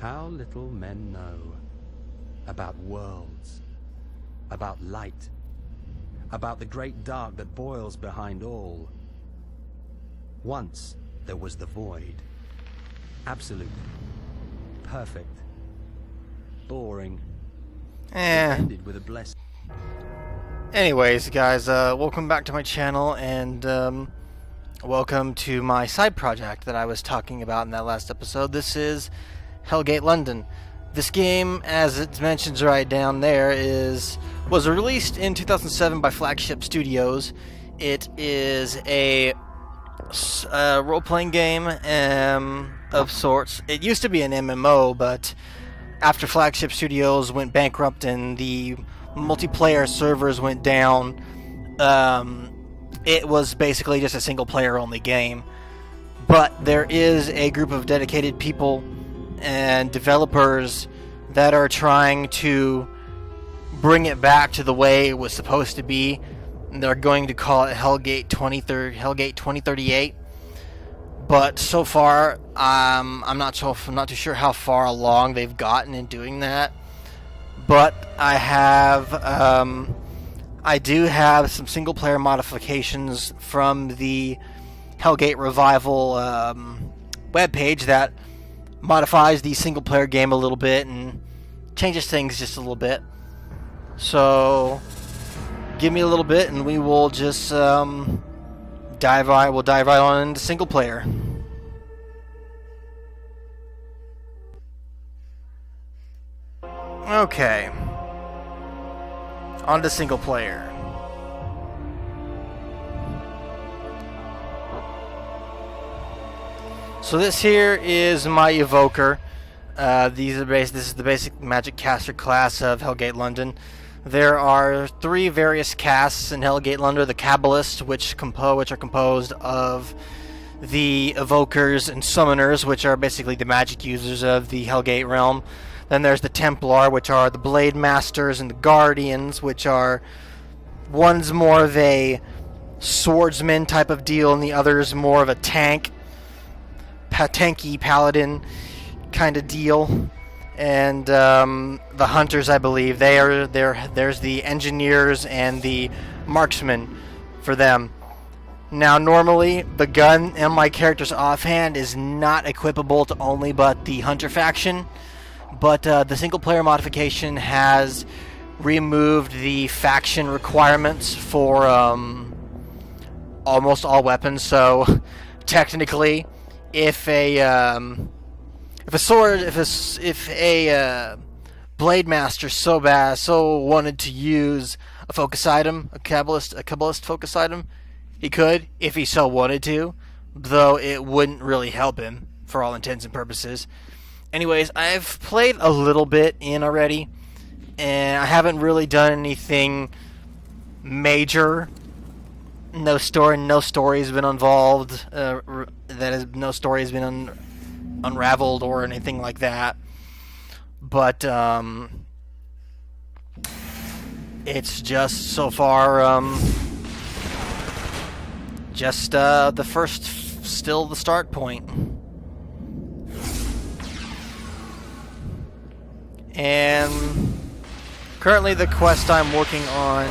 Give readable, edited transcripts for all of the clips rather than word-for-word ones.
How little men know about worlds, about light, about the great dark that boils behind all. Once there was the void. Absolute. Perfect. Boring. It ended with a blessing. Anyways, guys, welcome back to my channel, and welcome to my side project that I was talking about in that last episode. This is Hellgate London. This game, as it mentions right down there, was released in 2007 by Flagship Studios. It is a role-playing game of sorts. It used to be an MMO, but after Flagship Studios went bankrupt and the multiplayer servers went down, it was basically just a single-player only game. But there is a group of dedicated people and developers that are trying to bring it back to the way it was supposed to be. They're going to call it Hellgate 2038. But so far, I'm not too sure how far along they've gotten in doing that. But I do have some single-player modifications from the Hellgate Revival webpage that modifies the single-player game a little bit and changes things just a little bit. So give me a little bit, and we will just dive right on into single-player. Okay. On to single-player. So this here is my evoker. This is the basic magic caster class of Hellgate London. There are three various casts in Hellgate London: the Kabbalists, which are composed of the evokers and summoners, which are basically the magic users of the Hellgate realm. Then there's the Templar, which are the Blade Masters, and the Guardians, which are one's more of a swordsman type of deal, and the other's more of a tanky paladin kind of deal. And the Hunters, I believe, there's the Engineers and the Marksmen for them. Now, normally, the gun in my character's offhand is not equipable to only but the Hunter faction. But the single-player modification has removed the faction requirements for almost all weapons. So technically, if a Blade Master so wanted to use a focus item, a Kabbalist focus item, he could if he so wanted to, though it wouldn't really help him for all intents and purposes. Anyways, I've played a little bit in already, and I haven't really done anything major. No story has been involved. No story has been unraveled or anything like that. But it's just so far still the start point. And currently the quest I'm working on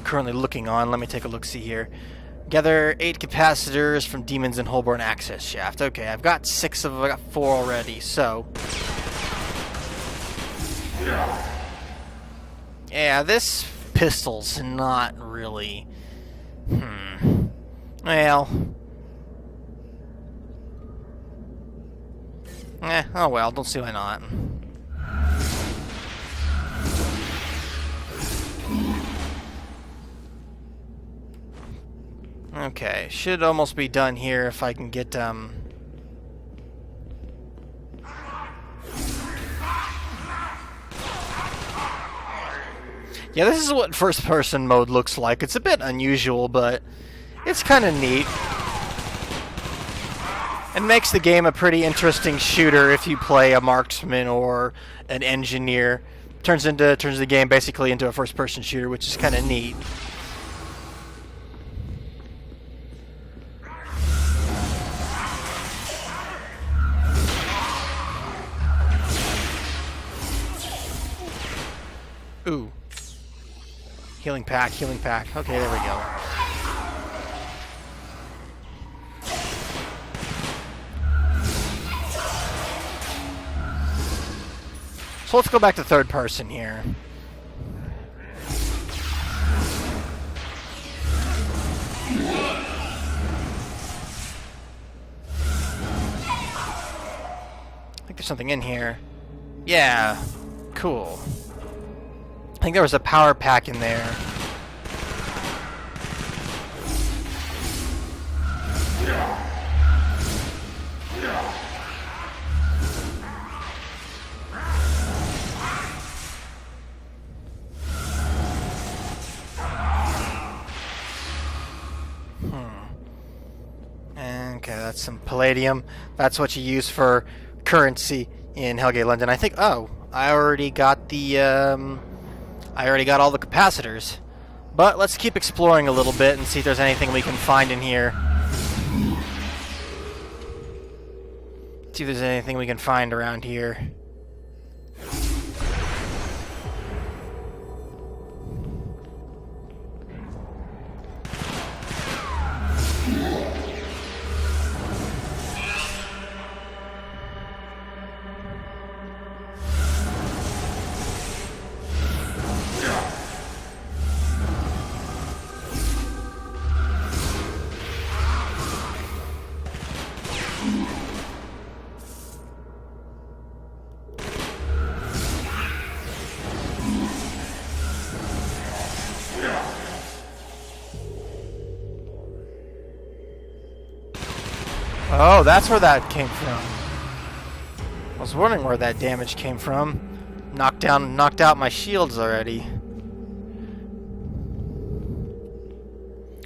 currently looking on, let me take a look-see here. Gather 8 capacitors from demons in Holdborn access shaft. Okay, I've got 4 already, so yeah, this pistol's not really well, oh well, don't see why not. Okay, should almost be done here if I can get, Yeah, this is what first-person mode looks like. It's a bit unusual, but it's kind of neat. It makes the game a pretty interesting shooter if you play a marksman or an engineer. Turns the game basically into a first-person shooter, which is kind of neat. Ooh. Healing pack, healing pack. Okay, there we go. So let's go back to third person here. I think there's something in here. Yeah, cool. I think there was a power pack in there. Okay, that's some palladium. That's what you use for currency in Hellgate, London. I think. Oh, I already got the. I already got all the capacitors. But let's keep exploring a little bit and see if there's anything we can find in here. See if there's anything we can find around here. Oh, that's where that came from. I was wondering where that damage came from. Knocked out my shields already.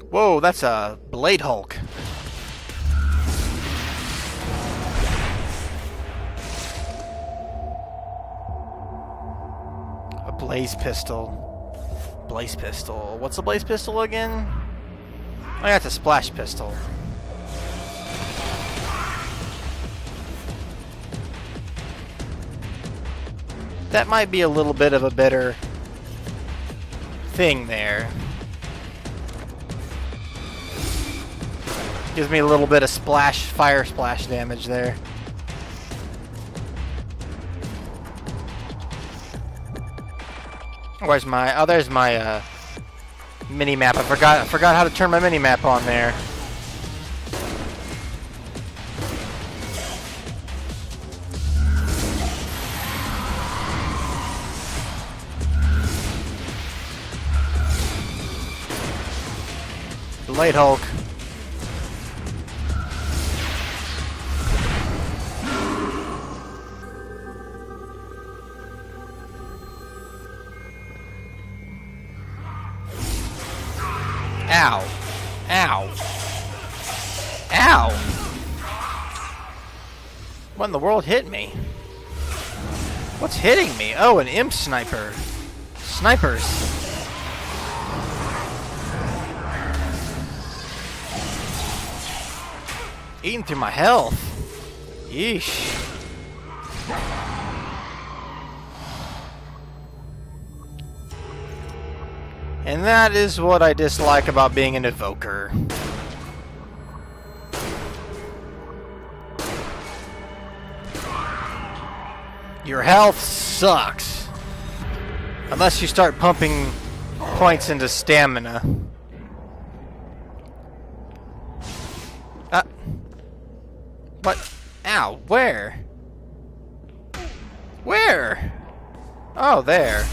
Whoa, that's a Blade Hulk. A Blaze Pistol. Blaze Pistol. What's a Blaze Pistol again? Oh, yeah, it's a Splash Pistol. That might be a little bit of a better thing there. Gives me a little bit of fire splash damage there. Where's my? Oh, there's my mini map. I forgot how to turn my mini map on there. Blade Hulk. Ow. Ow. Ow. What in the world hit me? What's hitting me? Oh, an imp sniper. Snipers. Eating through my health. Yeesh. And that is what I dislike about being an evoker. Your health sucks. Unless you start pumping points into stamina. What? Ow, where? Where? Oh, there.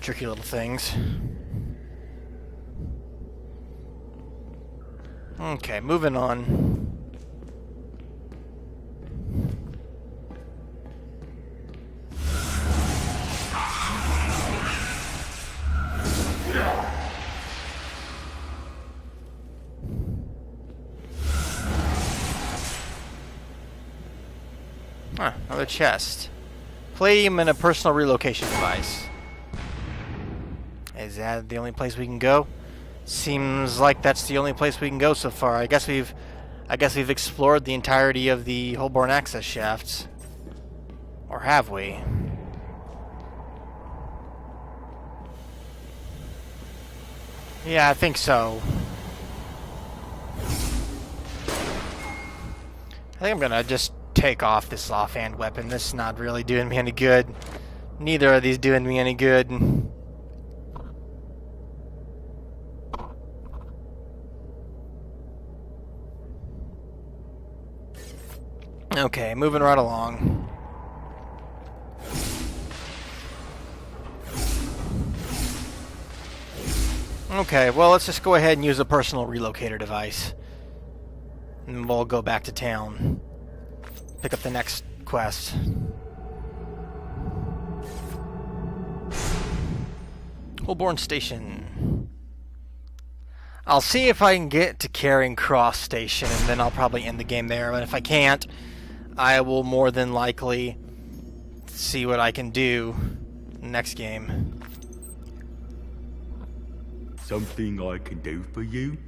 Tricky little things. Okay, moving on. Another chest. Palladium and a personal relocation device. Is that the only place we can go? Seems like that's the only place we can go so far. I guess we've explored the entirety of the Holdborn access shafts. Or have we? Yeah, I think so. I think I'm gonna just take off this offhand weapon. This is not really doing me any good. Neither of these doing me any good. Okay, moving right along. Okay, well, let's just go ahead and use a personal relocator device. And we'll go back to town. Pick up the next quest. Holdborn Station. I'll see if I can get to Charing Cross Station, and then I'll probably end the game there. But if I can't, I will more than likely see what I can do next game. Something I can do for you?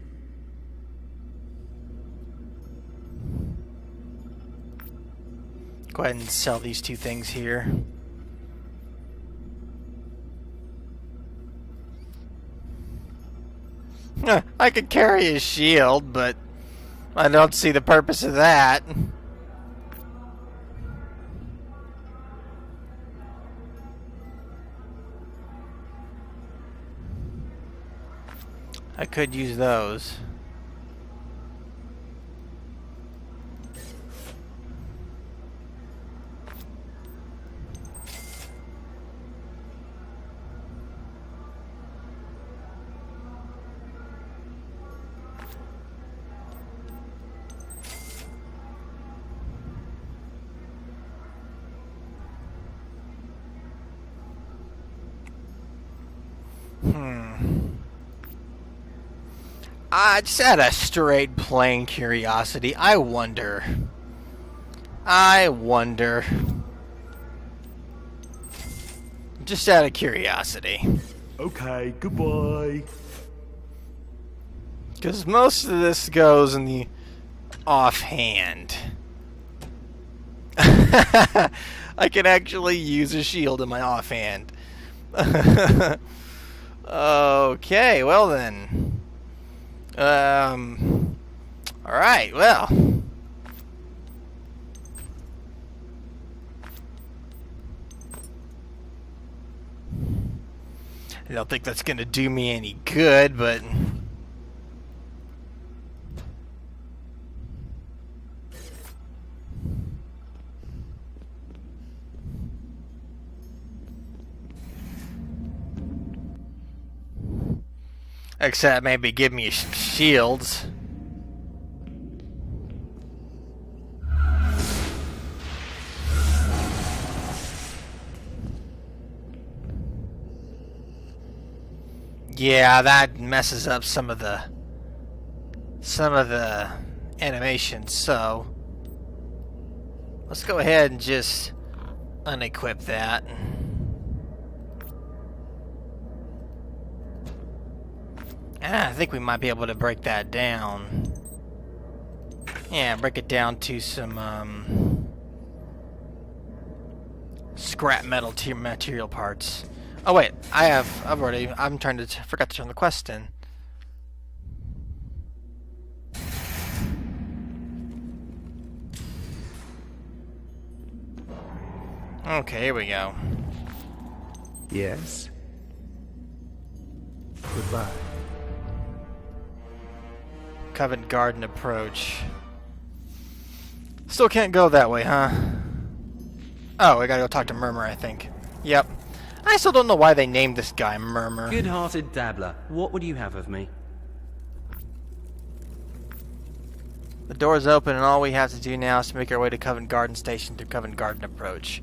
Go ahead and sell these two things here. I could carry a shield, but I don't see the purpose of that. I could use those. Just out of straight plain curiosity, I wonder. Just out of curiosity. Okay, goodbye. Because most of this goes in the offhand. I can actually use a shield in my offhand. Okay, well then. Alright, well. I don't think that's gonna do me any good, but... Except maybe give me shields. Yeah, that messes up some of the animations, so let's go ahead and just unequip that. I think we might be able to break that down. Yeah, break it down to some scrap metal material parts. Oh wait, I'm trying to forgot to turn the quest in. Okay, here we go. Yes. Goodbye. Covent Garden approach. Still can't go that way, huh? Oh, we gotta go talk to Murmur, I think. Yep. I still don't know why they named this guy Murmur. Good-hearted dabbler, what would you have of me? The door's open and all we have to do now is to make our way to Covent Garden Station through Covent Garden approach.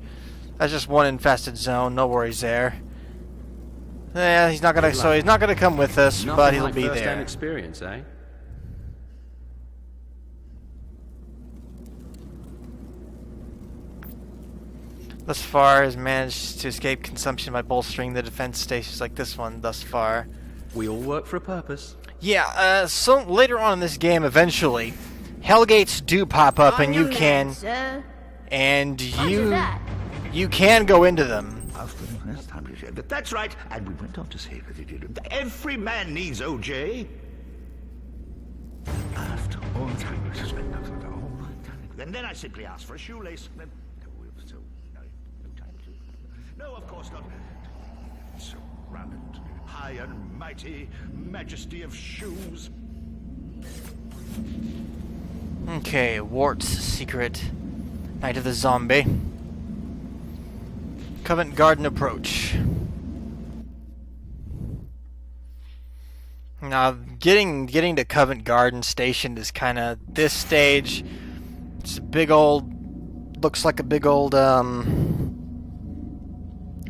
That's just one infested zone, no worries there. Yeah, he's not gonna come with us, but he'll be there. First-hand experience, eh? Thus far has managed to escape consumption by bolstering the defense stations like this one thus far. We all work for a purpose. Yeah, so later on in this game, eventually, Hellgates do pop up, and you can, you can go into them. That's right, and we went on to say that every man needs OJ. After all time, I suspect nothing at all. And then I simply asked for a shoelace. No, time to. No, of course not. So grand, high and mighty, majesty of shoes. Okay, Wart's secret. Night of the Zombie. Covent Garden approach. Now, getting to Covent Garden Station is kind of this stage. It's a big old, looks like a big old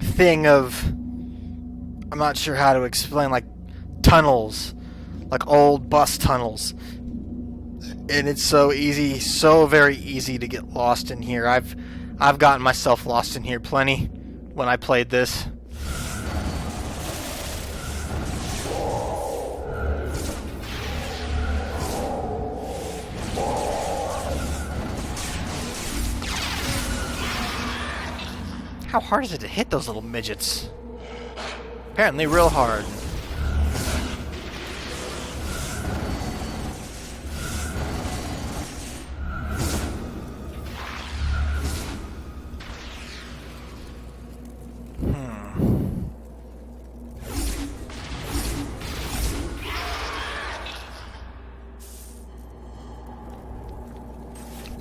thing of, I'm not sure how to explain, like tunnels, like old bus tunnels. And it's so easy, so very easy to get lost in here. I've gotten myself lost in here plenty when I played this. How hard is it to hit those little midgets? Apparently real hard.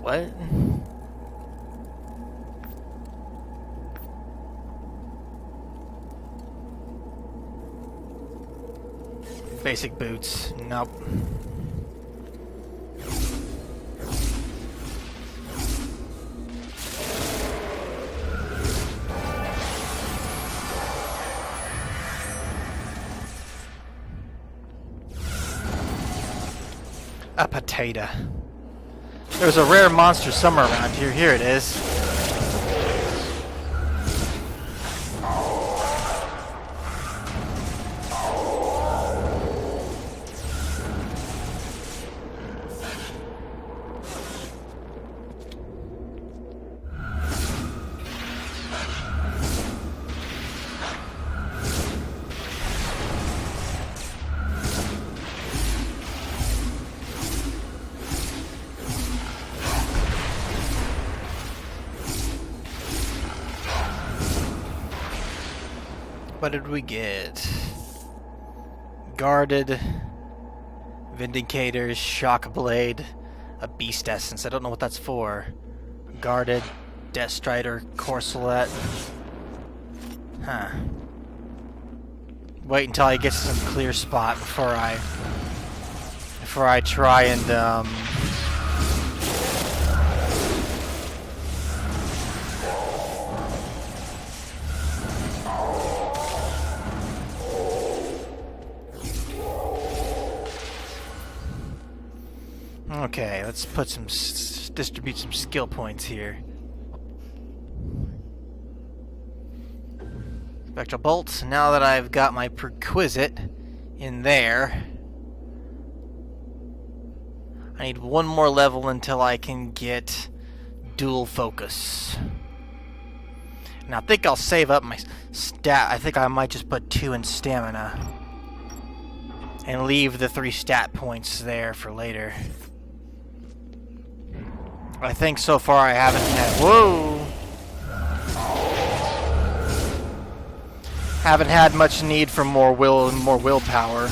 What? Basic boots. Nope. A potato. There's a rare monster somewhere around here. Here it is. What did we get? Guarded, Vindicators, Shock Blade, a Beast Essence. I don't know what that's for. Guarded, Death Strider, Corselet. Huh. Wait until I get to some clear spot before I try and Okay, let's put some distribute some skill points here. Spectral bolts. Now that I've got my perquisite in there, I need one more level until I can get dual focus. And I think I'll save up my stat. I think I might just put 2 in stamina and leave the 3 stat points there for later. I think so far I haven't had... Whoa! Haven't had much need for more willpower.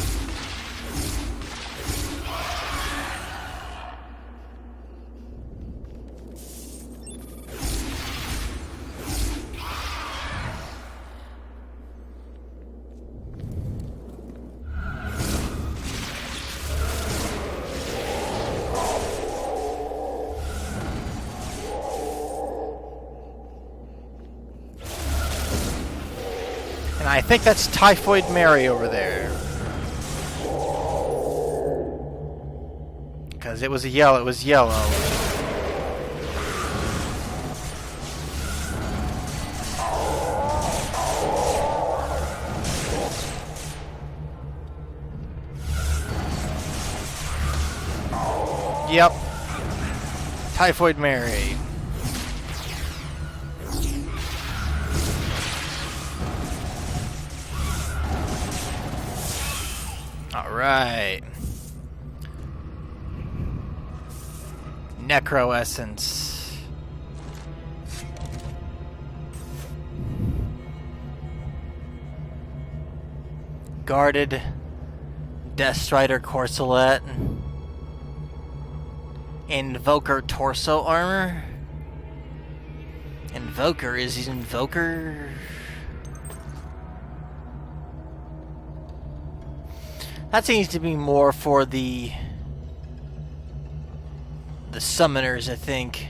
And I think that's Typhoid Mary over there. Because it was yellow. Yep. Typhoid Mary. Alright. Necro Essence. Guarded Death Strider Corselet. Invoker Torso Armor. Invoker, is he Invoker? That seems to be more for the summoners, I think.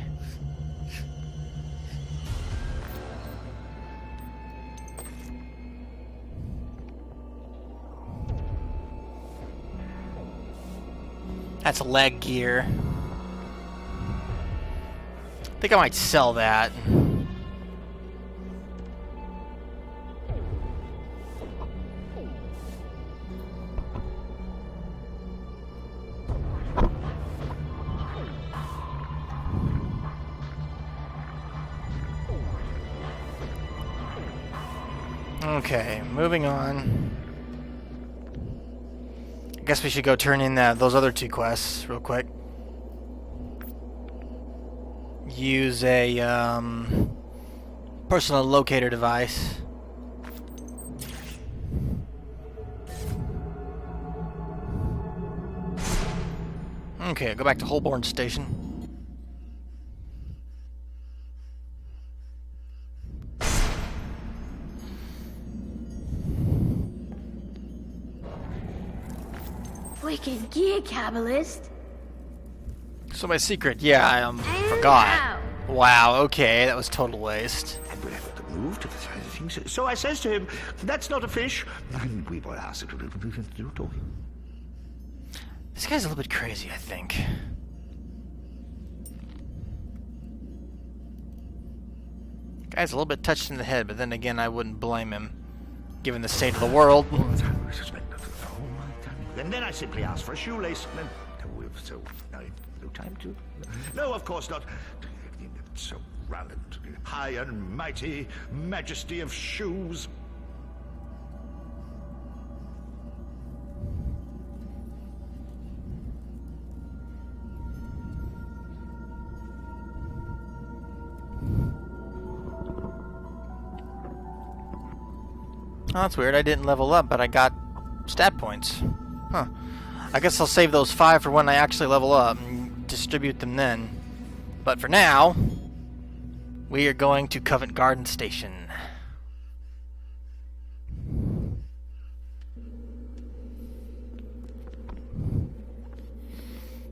That's leg gear. I think I might sell that. Okay, moving on. I guess we should go turn in those other 2 quests real quick. Use a personal locator device. Okay, go back to Holdborn Station. Wicked gear, Kabbalist. So my secret, yeah, I forgot. Wow, okay, that was total waste. And we'll have to move to the side of things. So I says to him, "That's not a fish." And we were asked to do talking. This guy's a little bit crazy, I think. Guy's a little bit touched in the head, but then again, I wouldn't blame him, given the state of the world. And then I simply asked for a shoelace. And no time to. No, of course not. So round and high and mighty, majesty of shoes. Oh, that's weird. I didn't level up, but I got stat points. Huh. I guess I'll save those 5 for when I actually level up and distribute them then. But for now, we are going to Covent Garden Station.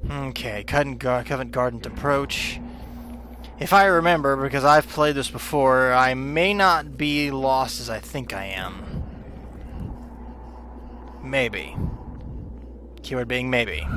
Okay, Covent Garden approach. If I remember, because I've played this before, I may not be lost as I think I am. Maybe. Keyword being maybe.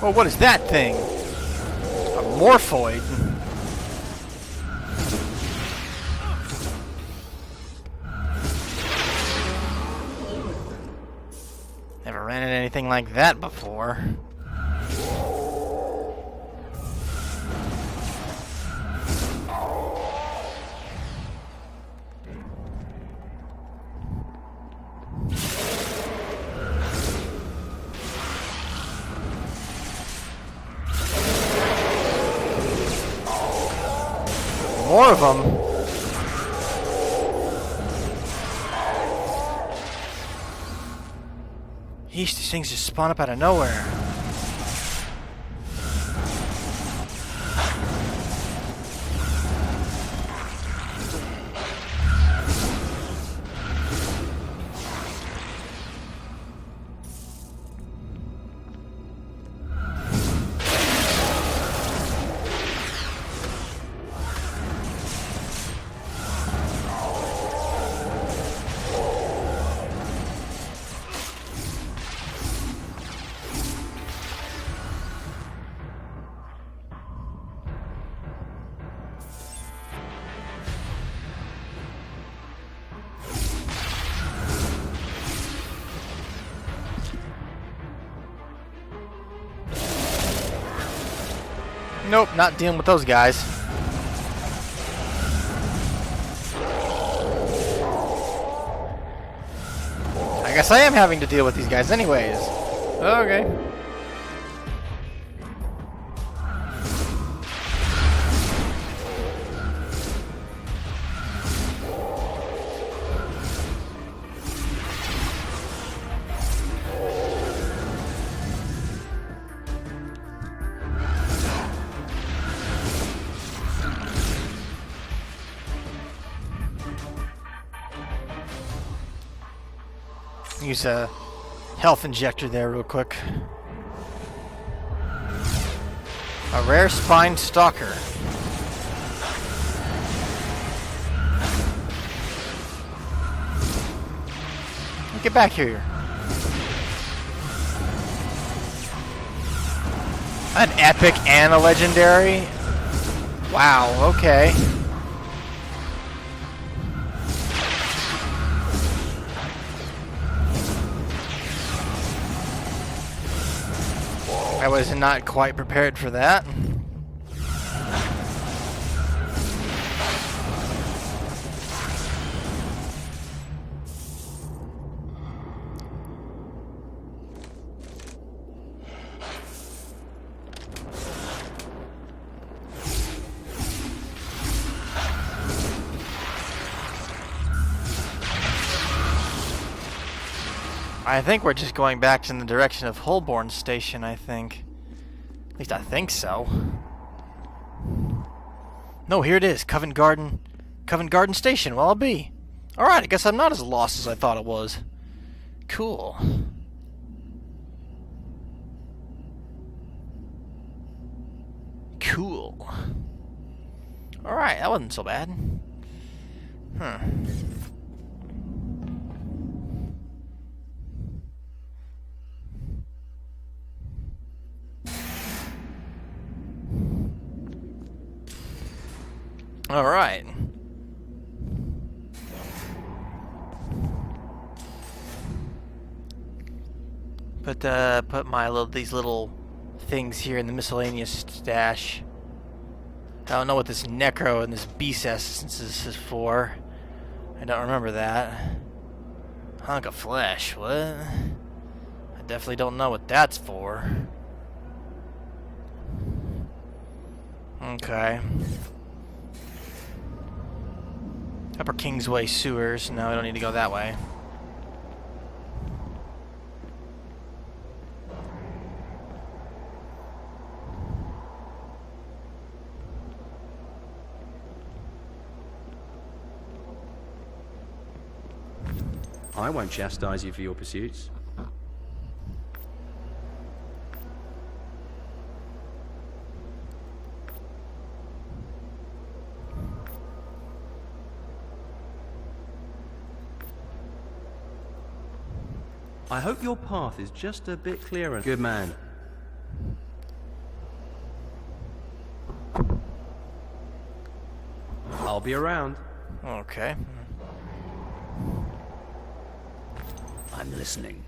Oh, what is that thing? A morphoid? Never ran into anything like that before. more of them. Yeesh, these things just spawn up out of nowhere. Nope, not dealing with those guys. I guess I am having to deal with these guys anyways. Okay. Use a health injector there real quick. A rare spine stalker. Get back here. An epic and a legendary? Wow, okay. I was not quite prepared for that. I think we're just going back in the direction of Holdborn Station, I think. At least I think so. No, here it is. Covent Garden Station. Well, I'll be. Alright, I guess I'm not as lost as I thought it was. Cool. Cool. Alright, that wasn't so bad. Huh. All right. Put these little things here in the miscellaneous stash. I don't know what this necro and this beast essence is for. I don't remember that. Hunk of flesh. What? I definitely don't know what that's for. Okay. Upper Kingsway sewers. No, I don't need to go that way. I won't chastise you for your pursuits. I hope your path is just a bit clearer. Good man. I'll be around. Okay. I'm listening.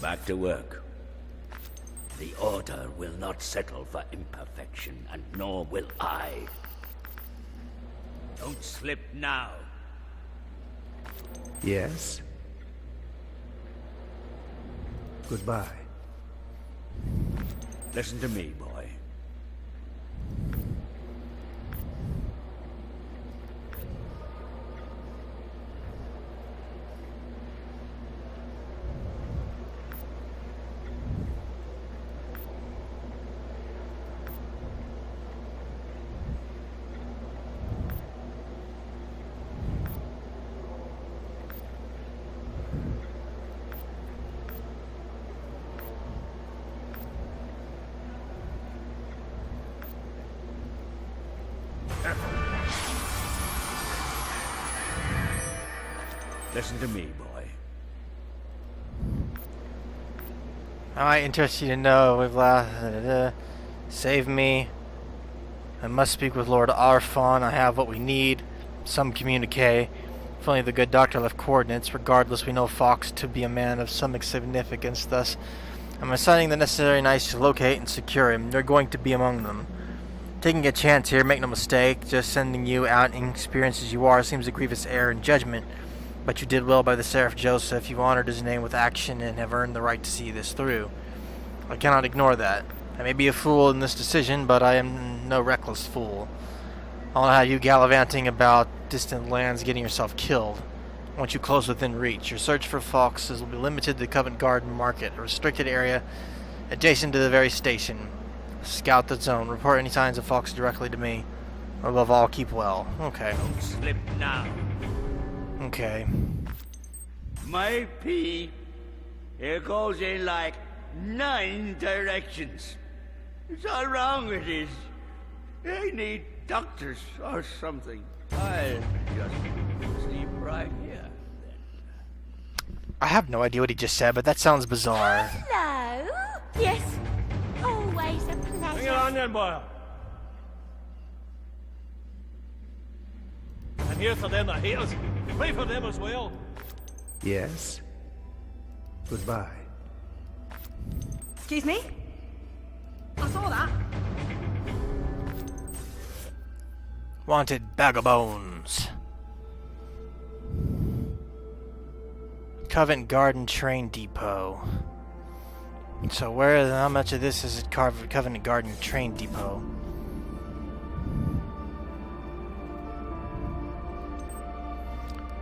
Back to work. The Order will not settle for imperfection, and nor will I. Don't slip now. Yes? Goodbye. Listen to me, boy. Listen to me, boy. Alright, interested to know. We've lost. Save me. I must speak with Lord Arfon. I have what we need. Some communique. If only the good doctor left coordinates. Regardless, we know Fox to be a man of some significance. Thus, I'm assigning the necessary knights to locate and secure him. They're going to be among them. Taking a chance here, make no mistake. Just sending you out, inexperienced as you are, seems a grievous error in judgment. But you did well by the Seraph Joseph. You've honored his name with action and have earned the right to see this through. I cannot ignore that. I may be a fool in this decision, but I am no reckless fool. I won't have you gallivanting about distant lands getting yourself killed. I want you close within reach. Your search for foxes will be limited to the Covent Garden Market, a restricted area adjacent to the very station. Scout the zone. Report any signs of fox directly to me. Or above all, keep well. Okay. Don't slip now. Okay. My pea, it goes in like 9 directions. It's all wrong, it is. They need doctors or something. I'll just sleep right here. I have no idea what he just said, but that sounds bizarre. Hello? Yes. Always a Bring it pleasure. on then, boy. I'm here for them that hate us. Pray for them as well. Yes? Goodbye. Excuse me? I saw that. Wanted bag of bones. Covent Garden Train Depot. So how much of this is at Covent Garden Train Depot?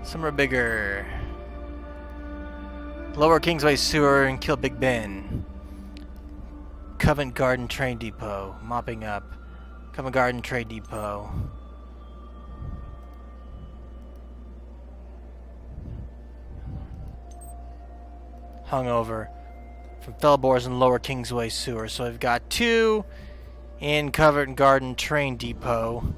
Some are bigger. Lower Kingsway Sewer and Kill Big Ben. Covent Garden Train Depot. Mopping up. Covent Garden Train Depot. Hungover. From Fellbores and Lower Kingsway Sewer. So I've got 2 in Covent Garden Train Depot.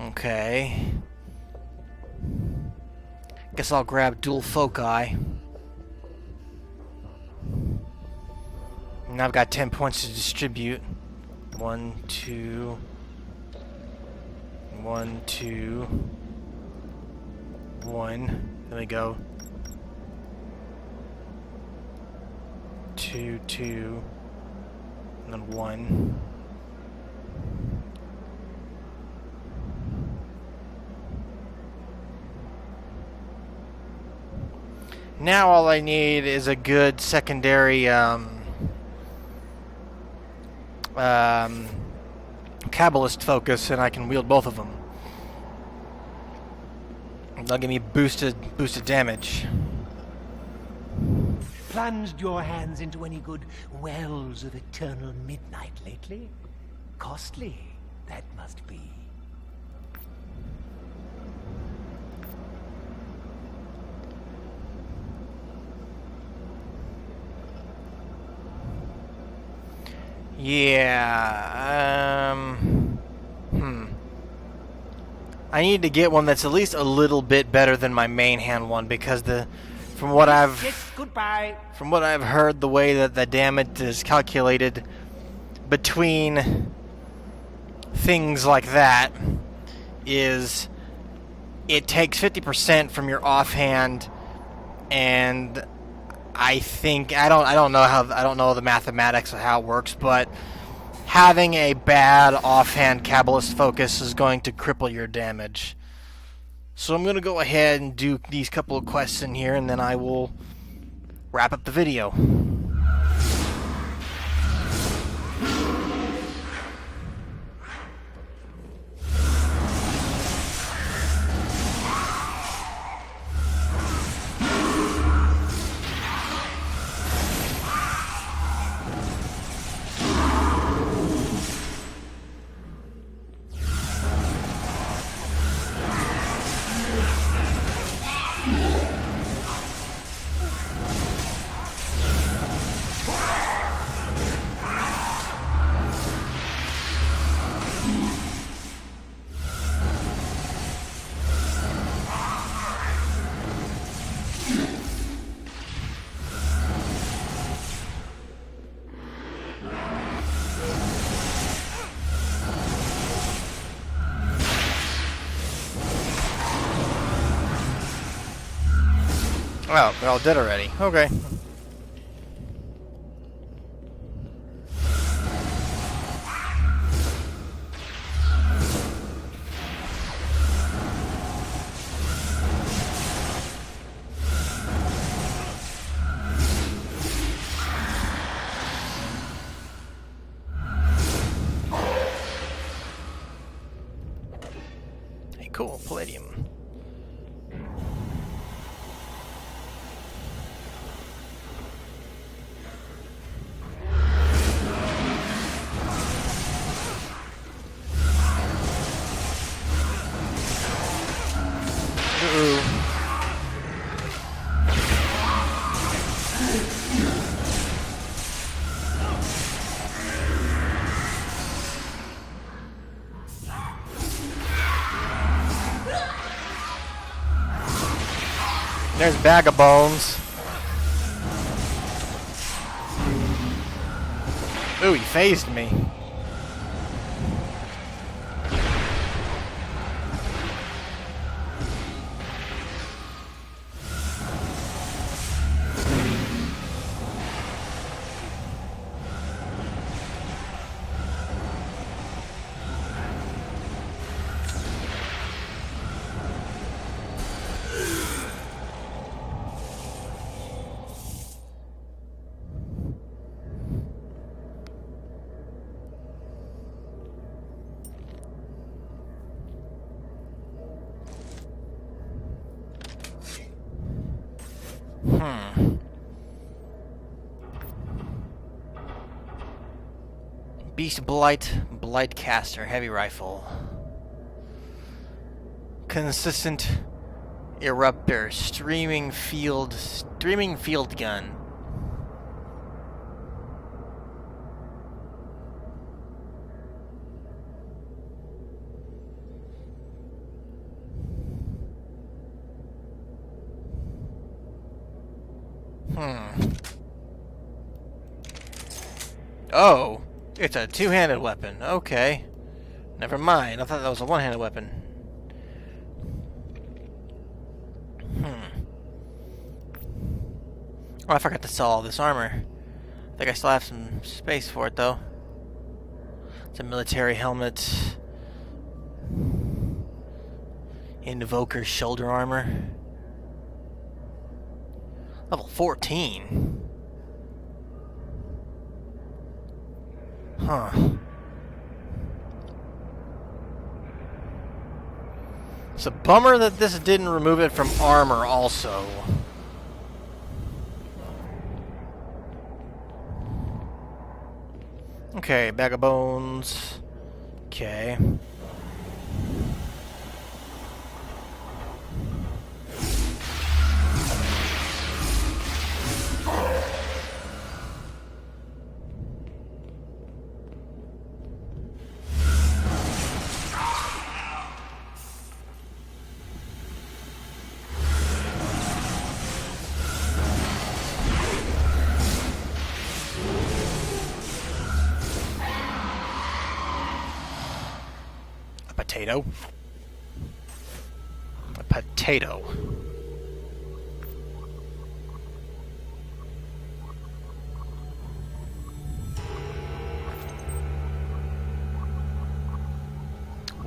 Okay. Guess I'll grab dual foci. And I've got 10 points to distribute. 1, 2. 1, 2. 1. There we go. 2, 2. And then 1. Now all I need is a good secondary Kabbalist focus, and I can wield both of them. They'll give me boosted damage. Plunged your hands into any good wells of eternal midnight lately? Costly, that must be. Yeah, I need to get one that's at least a little bit better than my main hand one, because from what I've heard, the way that the damage is calculated between things like that is it takes 50% from your offhand, and I think I don't know the mathematics of how it works, but having a bad offhand Kabbalist focus is going to cripple your damage. So I'm going to go ahead and do these couple of quests in here, and then I will wrap up the video. Oh, they're all dead already. Okay. Hey, cool. Palladium. There's Bag of Bones. Ooh, he phased me. Beast Blight, Blightcaster, heavy rifle. Consistent eruptor, streaming field gun. Oh, it's a two-handed weapon. Okay. Never mind. I thought that was a one-handed weapon. Oh, I forgot to sell all this armor. I think I still have some space for it, though. It's a military helmet. Invoker shoulder armor. Level 14. Huh. It's a bummer that this didn't remove it from armor also. Okay, bag of bones. Okay. Potato. A potato.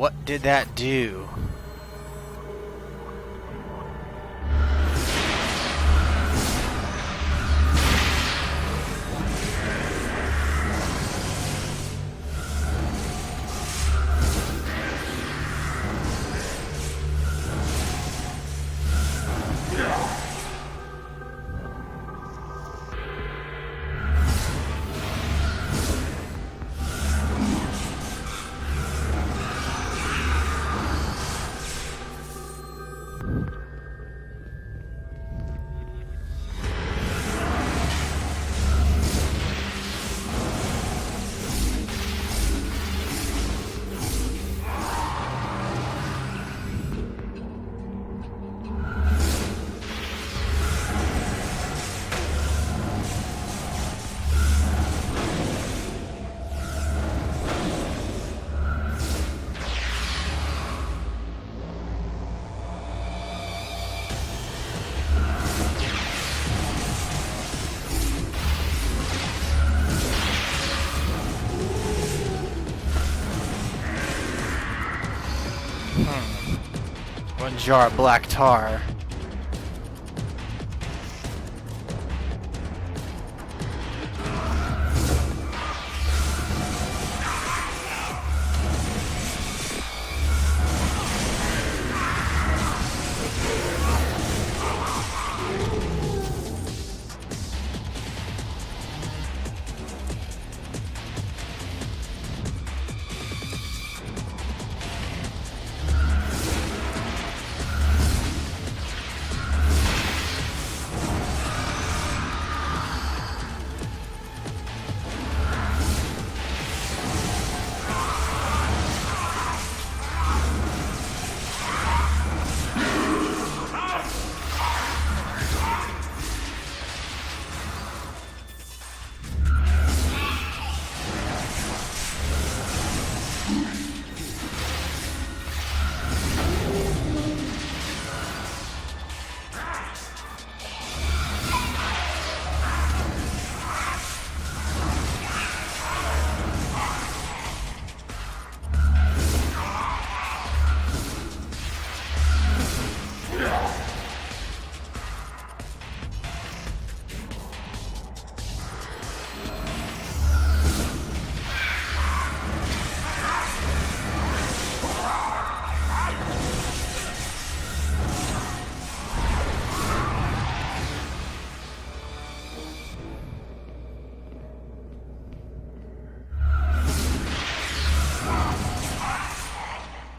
What did that do? One jar of black tar.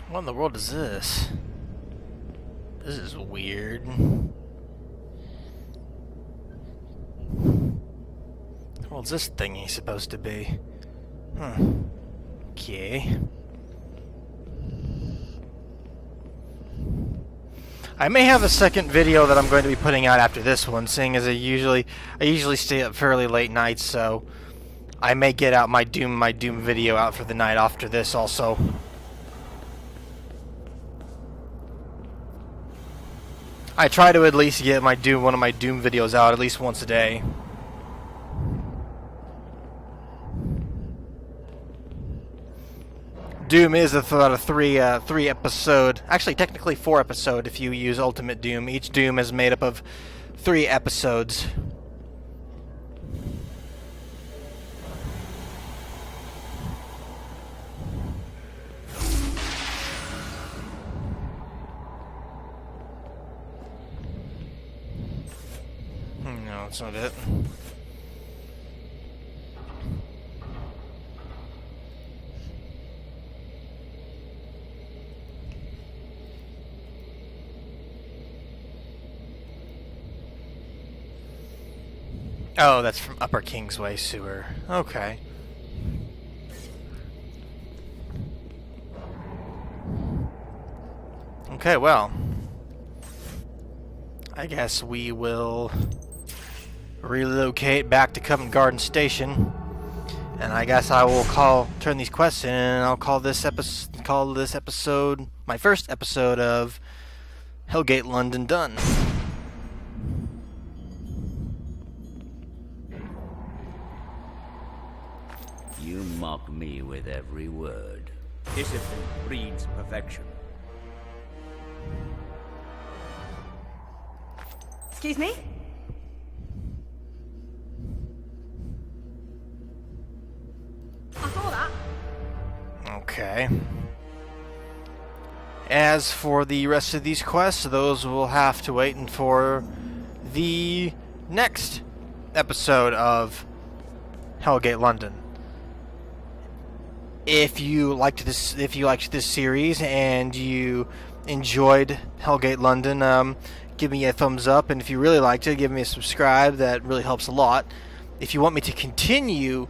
What in the world is this? This is weird. What the world's this thingy supposed to be? Okay. I may have a second video that I'm going to be putting out after this one, seeing as I usually stay up fairly late nights, so I may get out my Doom video out for the night after this also. I try to at least get one of my Doom videos out at least once a day. Doom is about a three episode, actually technically 4 episode if you use Ultimate Doom. Each Doom is made up of 3 episodes. No, that's not it. Oh, that's from Upper Kingsway Sewer. Okay. Okay, well, I guess we will relocate back to Covent Garden Station, and I guess I will turn these quests in, and I'll call this episode my first episode of Hellgate London done. You mock me with every word. Discipline breeds perfection. Excuse me? I saw that. Okay. As for the rest of these quests, those will have to wait for the next episode of Hellgate London. If you liked this series and you enjoyed Hellgate London, give me a thumbs up, and if you really liked it, give me a subscribe. That really helps a lot. If you want me to continue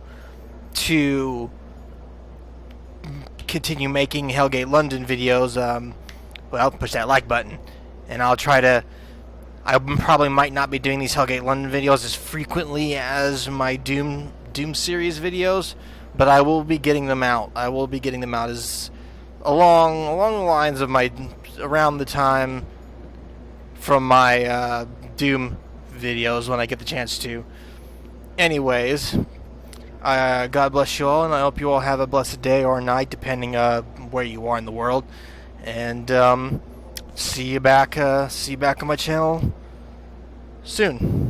making Hellgate London videos, well, push that like button, and I'll try to. I probably might not be doing these Hellgate London videos as frequently as my Doom series videos, but I will be getting them out. I will be getting them out as along the lines of around the time from my Doom videos when I get the chance to. Anyways, God bless you all, and I hope you all have a blessed day or night, depending where you are in the world. And see you back on my channel soon.